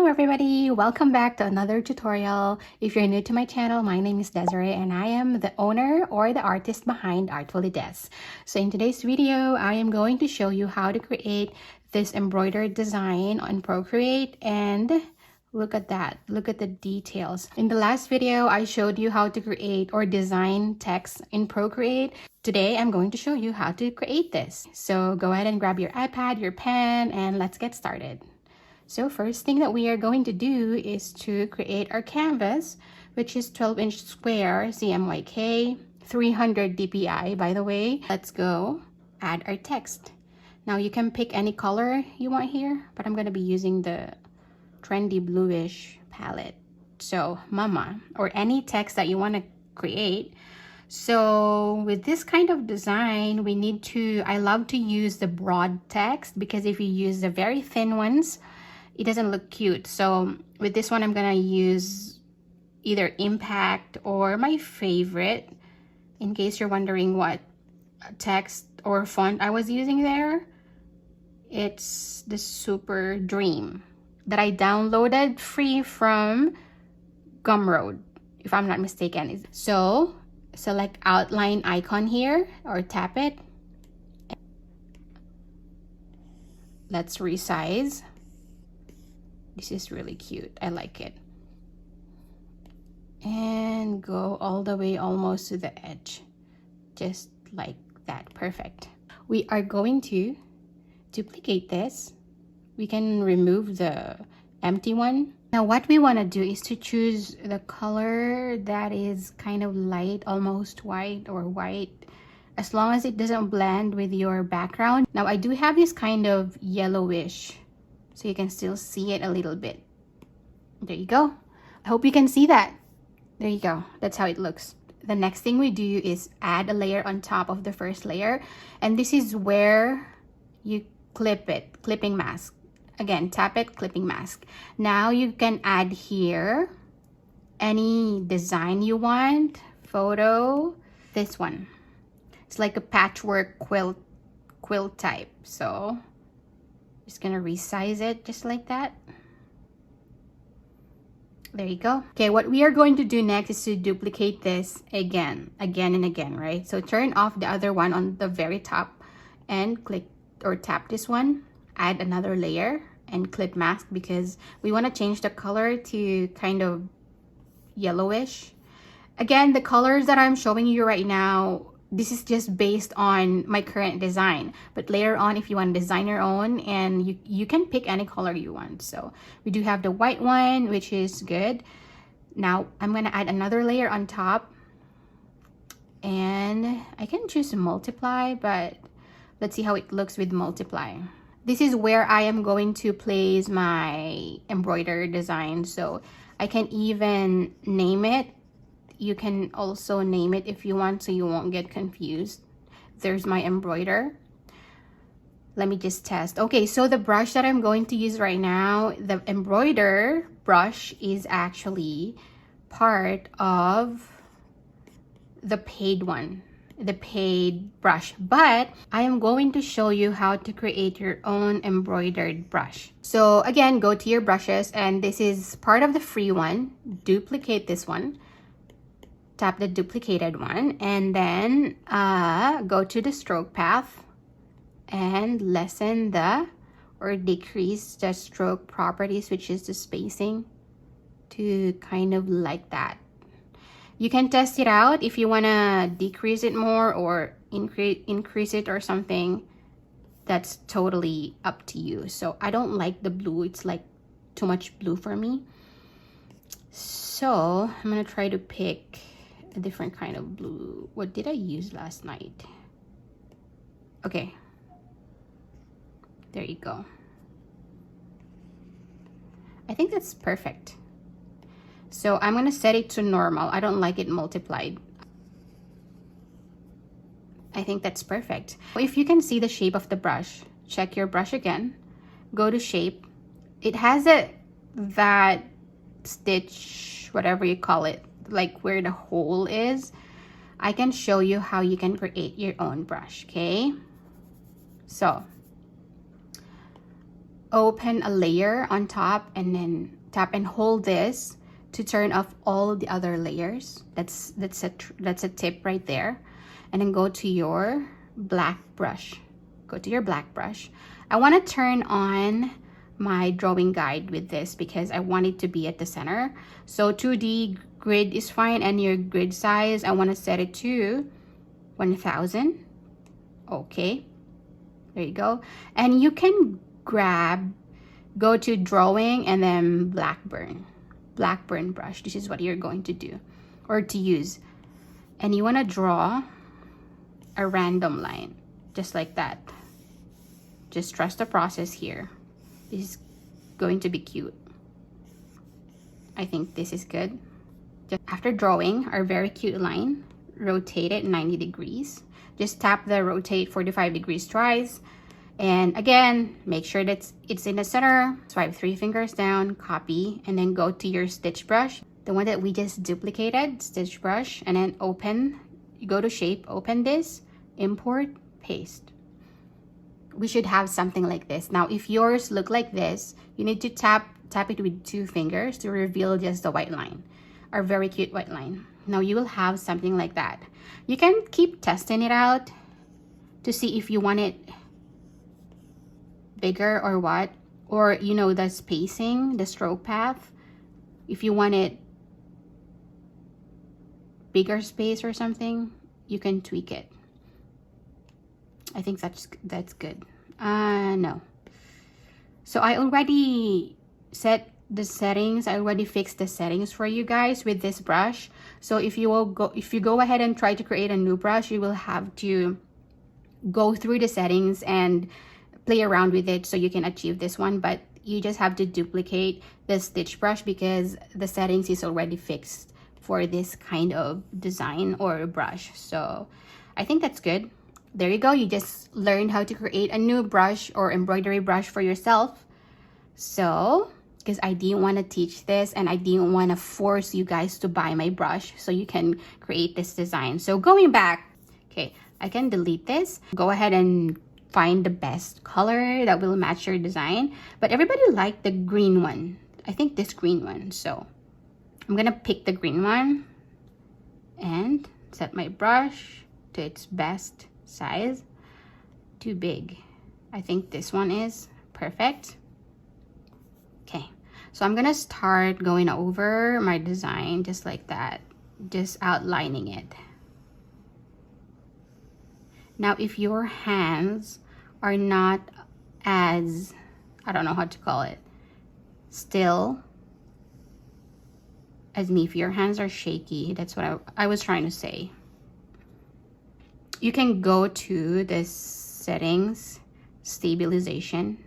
everybody, welcome back to another tutorial. If you're new to my channel, my name is Desiree and I am the owner or the artist behind Artfully Des. So in today's video, I am going to show you how to create this embroidered design on Procreate, and look at that. Look at the details. In the last video, I showed you how to create or design text in Procreate. Today, I'm going to show you how to create this. So go ahead and grab your iPad, your pen, and let's get started. So first thing that we are going to do is to create our canvas, which is 12-inch square CMYK, 300 dpi, by the way. Let's go add our text. Now you can pick any color you want here, but I'm going to be using the trendy bluish palette. So mama, or any text that you want to create. So with this kind of design, we need to, I love to use the broad text, because if you use the very thin ones, it doesn't look cute. So with this one, I'm gonna use either Impact or my favorite, in case you're wondering what text or font I was using there. It's the Super Dream that I downloaded free from Gumroad, if I'm not mistaken. So select outline icon here or tap it. Let's resize. This is really cute. I like it. And go all the way almost to the edge. Just like that. Perfect. We are going to duplicate this. We can remove the empty one. Now what we want to do is to choose the color that is kind of light, almost white or white, as long as it doesn't blend with your background. Now I do have this kind of yellowish, so you can still see it a little bit. There you go. I hope you can see that. There you go. That's how it looks. The next thing we do is add a layer on top of the first layer. And this is where you clip it, clipping mask. Again, tap it, clipping mask. Now you can add here any design you want. Photo, this one. It's like a patchwork quilt type. So just gonna resize it just like that. There you go. Okay, what we are going to do next is to duplicate this again and again, right? So turn off the other one on the very top and click or tap this one. Add another layer and clip mask, because we want to change the color to kind of yellowish. Again, the colors that I'm showing you right now, this is just based on my current design, but later on, if you want to design your own, and you can pick any color you want. So we do have the white one, which is good. Now I'm going to add another layer on top, and I can choose to multiply, but let's see how it looks with multiply. This is where I am going to place my embroidered design. So I can even name it. You can also name it if you want, so you won't get confused. There's my embroider. Let me just test. Okay, so the brush that I'm going to use right now, the embroider brush, is actually part of the paid one, the paid brush. But I am going to show you how to create your own embroidered brush. So again, go to your brushes, and this is part of the free one. Duplicate this one. Tap the duplicated one, and then go to the stroke path and lessen the or decrease the stroke properties, which is the spacing, to kind of like that. You can test it out if you want to decrease it more or increase it or something. That's totally up to you. So I don't like the blue. It's like too much blue for me. So I'm gonna try to pick a different kind of blue. What did I use last night? Okay, there you go. I think that's perfect. So I'm gonna set it to normal. I don't like it multiplied. I think that's perfect. If you can see the shape of the brush, check your brush again, go to shape. It has that stitch, whatever you call it, like where the hole is. I can show you how you can create your own brush. Okay, so open a layer on top and then tap and hold this to turn off all the other layers. That's a tip right there. And then go to your black brush. Go to your black brush. I want to turn on my drawing guide with this because I want it to be at the center. So 2D grid is fine, and your grid size, I want to set it to 1000. Okay, there you go. And you can go to drawing and then Blackburn brush. This is what you're going to do or to use. And you want to draw a random line just like that. Just trust the process here. This is going to be cute. I think this is good. Just after drawing our very cute line, rotate it 90 degrees. Just tap the rotate 45 degrees twice. And again, make sure that it's in the center. Swipe 3 fingers down, copy, and then go to your stitch brush, the one that we just duplicated, stitch brush, and then open. You go to shape, open this, import, paste. We should have something like this. Now, if yours look like this, you need to tap it with 2 fingers to reveal just the white line, our very cute white line. Now you will have something like that. You can keep testing it out to see if you want it bigger or what, or you know, the spacing, the stroke path, if you want it bigger space or something, you can tweak it. I think that's good. No, so I already set the settings. I already fixed the settings for you guys with this brush. So if you go ahead and try to create a new brush, you will have to go through the settings and play around with it so you can achieve this one. But you just have to duplicate the stitch brush because the settings is already fixed for this kind of design or brush. So I think that's good. There you go. You just learned how to create a new brush or embroidery brush for yourself. So because I didn't want to teach this and I didn't want to force you guys to buy my brush so you can create this design. So going back, okay, I can delete this. Go ahead and find the best color that will match your design. But everybody liked the green one. I think this green one. So I'm gonna pick the green one and set my brush to its best size. Too big. I think this one is perfect. Okay, so I'm gonna start going over my design just like that, just outlining it. Now, if your hands are not as, I don't know how to call it, still as me, if your hands are shaky, that's what I was trying to say. You can go to this settings, stabilization,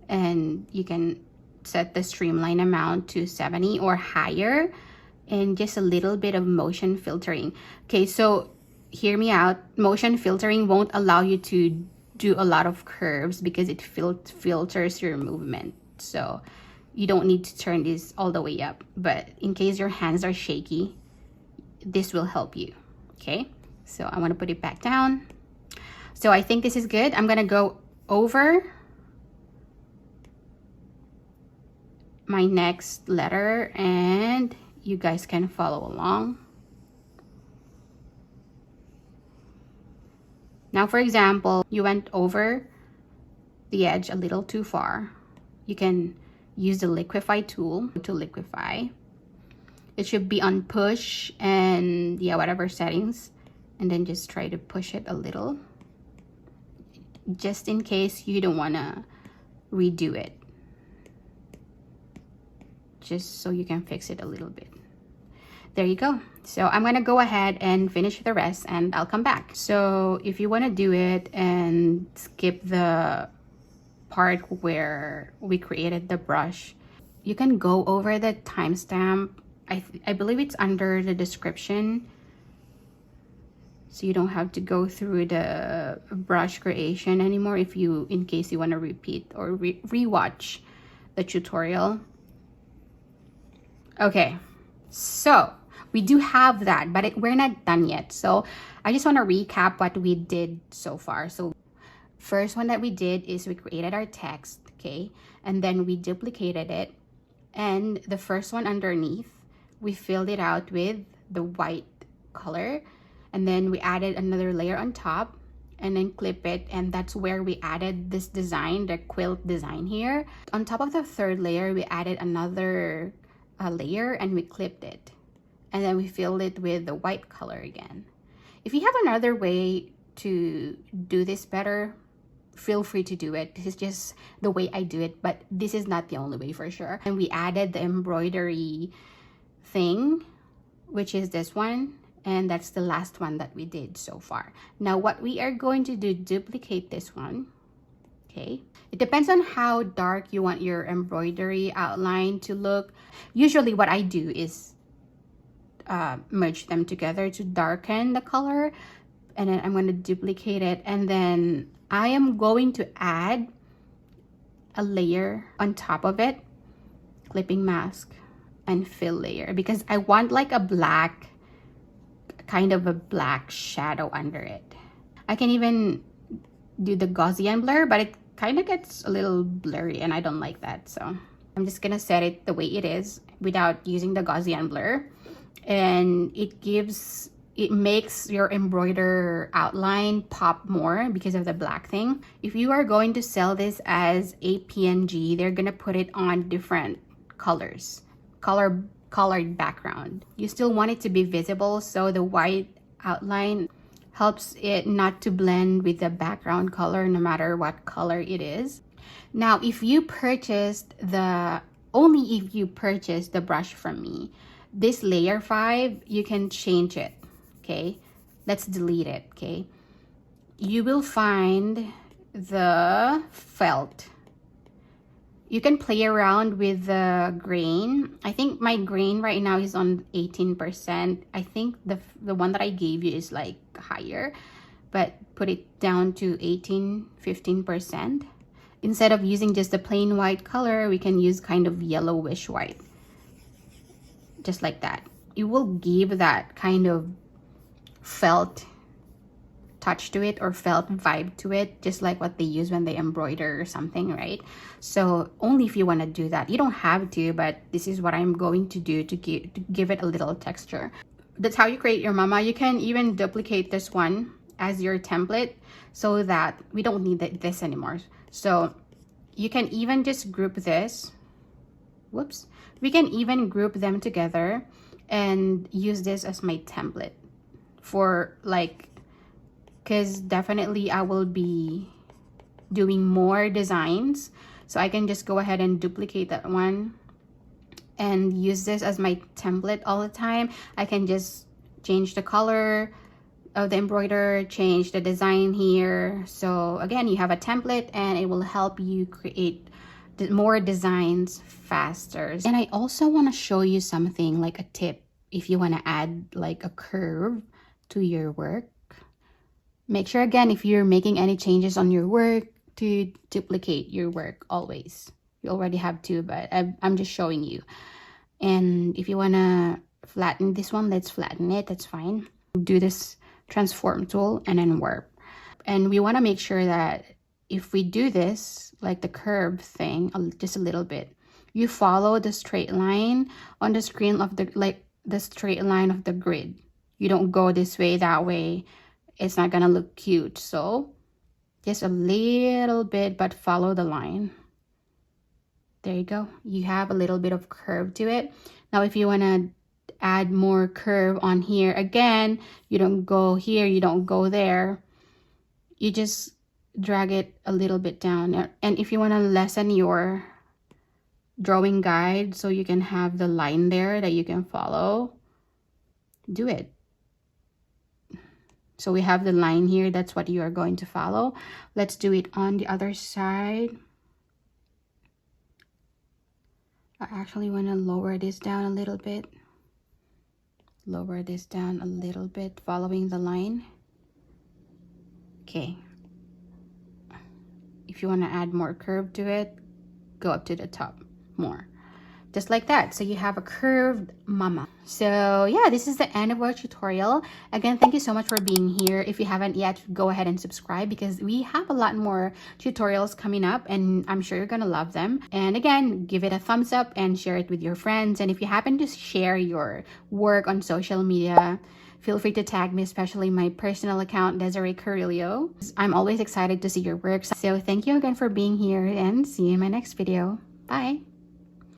and you can set the streamline amount to 70 or higher, and just a little bit of motion filtering. Okay, so hear me out. Motion filtering won't allow you to do a lot of curves because it filters your movement. So you don't need to turn this all the way up. But in case your hands are shaky, this will help you. Okay, so I want to put it back down. So I think this is good. I'm gonna go over my next letter and you guys can follow along. Now, for example, you went over the edge a little too far. You can use the Liquify tool to liquify. It should be on push and yeah, whatever settings, and then just try to push it a little, just in case you don't want to redo it, just so you can fix it a little bit. There you go. So I'm gonna go ahead and finish the rest and I'll come back. So if you want to do it and skip the part where we created the brush, you can go over the timestamp. I believe it's under the description, so you don't have to go through the brush creation anymore if you, in case you want to repeat or rewatch the tutorial. Okay, so we do have that, but we're not done yet. So I just want to recap what we did so far. So First one that we did is we created our text, okay? And then we duplicated it. And the first one underneath, we filled it out with the white color. And then we added another layer on top and then clip it. And that's where we added this design, the quilt design here. On top of the third layer, we added another layer and we clipped it. And then we filled it with the white color again. If you have another way to do this better, feel free to do it. This is just the way I do it, but this is not the only way for sure. And we added the embroidery thing, which is this one, and that's the last one that we did so far. Now what we are going to do, duplicate this one, okay? It depends on how dark you want your embroidery outline to look. Usually what I do is merge them together to darken the color, and then I'm going to duplicate it, and then I am going to add a layer on top of it, clipping mask and fill layer, because I want like a black, kind of a black shadow under it. I can even do the Gaussian blur, but it kind of gets a little blurry and I don't like that. So I'm just gonna set it the way it is without using the Gaussian blur. And it makes your embroider outline pop more because of the black thing. If you are going to sell this as a PNG, they're gonna put it on different colors, colored background. You still want it to be visible, so the white outline helps it not to blend with the background color, no matter what color it is. Now, if you purchased only if you purchased the brush from me, this layer 5, you can change it. Okay, let's delete it. Okay, you will find the felt. You can play around with the grain. I think my grain right now is on 18%. I think the one that I gave you is like higher, but put it down to 15%. Instead of using just the plain white color, we can use kind of yellowish white, just like that. It will give that kind of felt touch to it, or felt vibe to it, just like what they use when they embroider or something, right? So only if you want to do that. You don't have to, but this is what I'm going to do to give it a little texture. That's how you create your mama. You can even duplicate this one as your template so that we don't need this anymore. So you can even just group this. Whoops. We can even group them together and use this as my template for like, because definitely I will be doing more designs. So I can just go ahead and duplicate that one and use this as my template all the time. I can just change the color of the embroider, change the design here. So again, you have a template and it will help you create more designs faster. And I also want to show you something, like a tip if you want to add like a curve to your work. Make sure again, if you're making any changes on your work, to duplicate your work always. You already have to, but I'm just showing you. And if you want to flatten this one, let's flatten it. That's fine. Do this transform tool and then warp. And we want to make sure that if we do this, like the curve thing, just a little bit, you follow the straight line on the screen of the straight line of the grid. You don't go this way, that way. It's not gonna look cute. So just a little bit, but follow the line. There you go. You have a little bit of curve to it. Now if you want to add more curve on here, again, you don't go here, you don't go there. You just drag it a little bit down. And if you want to lessen your drawing guide so you can have the line there that you can follow, do it. So we have the line here, that's what you are going to follow. Let's do it on the other side. I actually want to lower this down a little bit. Lower this down a little bit, following the line. Okay. If you want to add more curve to it, go up to the top more. just like that. So you have a curved mama. So yeah, this is the end of our tutorial. Again, thank you so much for being here. If you haven't yet, go ahead and subscribe because we have a lot more tutorials coming up and I'm sure you're gonna love them. And again, give it a thumbs up and share it with your friends. And if you happen to share your work on social media, feel free to tag me, especially my personal account, Desiree Carrillo. I'm always excited to see your work. So thank you again for being here and see you in my next video. Bye.